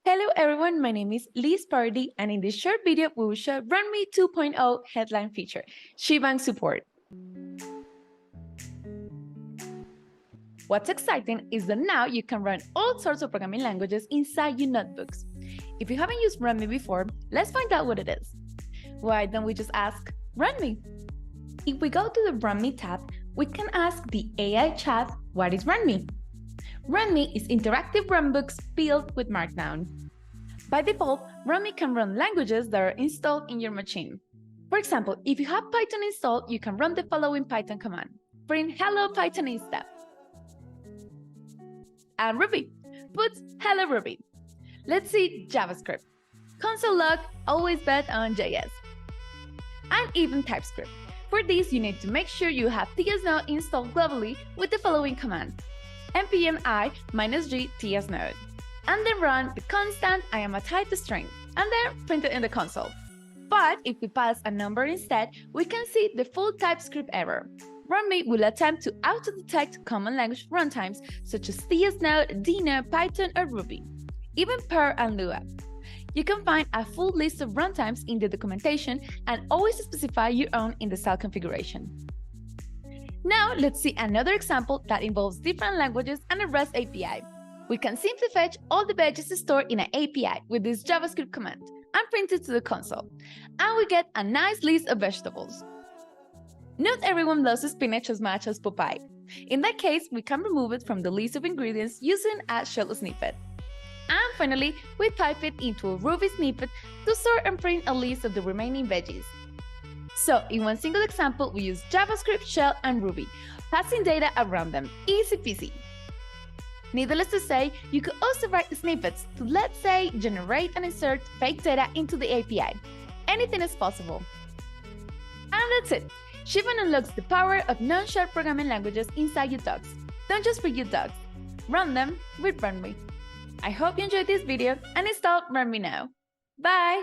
Hello everyone, my name is Liz Pardy, and in this short video we will show Runme 2.0 headline feature, Shebang support. What's exciting is that now you can run all sorts of programming languages inside your notebooks. If you haven't used Runme before, let's find out what it is. Why don't we just ask Runme? If we go to the Runme tab, we can ask the AI chat, what is Runme? Runme is interactive runbooks built with Markdown. By default, Runme can run languages that are installed in your machine. For example, if you have Python installed, you can run the following Python command: print hello Pythonista. And Ruby, put hello Ruby. Let's see JavaScript. Console log, always bet on JS. And even TypeScript. For this, you need to make sure you have tsnode installed globally with the following command: npm i-g tsnode, and then run the constant I am a type string, and then print it in the console. But if we pass a number instead, we can see the full TypeScript error. Runme will attempt to auto-detect common language runtimes such as tsnode, dnode, Python, or Ruby, even Perl and Lua. You can find a full list of runtimes in the documentation and always specify your own in the cell configuration. Now let's see another example that involves different languages and a REST API. We can simply fetch all the veggies stored in an API with this JavaScript command and print it to the console, and we get a nice list of vegetables. Not everyone loves spinach as much as Popeye. In that case, we can remove it from the list of ingredients using a shell snippet. And finally, we pipe it into a Ruby snippet to sort and print a list of the remaining veggies. So, in one single example, we use JavaScript, Shell, and Ruby, passing data around them. Easy peasy. Needless to say, you could also write snippets to, let's say, generate and insert fake data into the API. Anything is possible. And that's it. Shebang unlocks the power of non-shell programming languages inside your docs. Don't just read your docs. Run them with Runme. I hope you enjoyed this video and install Runme now. Bye!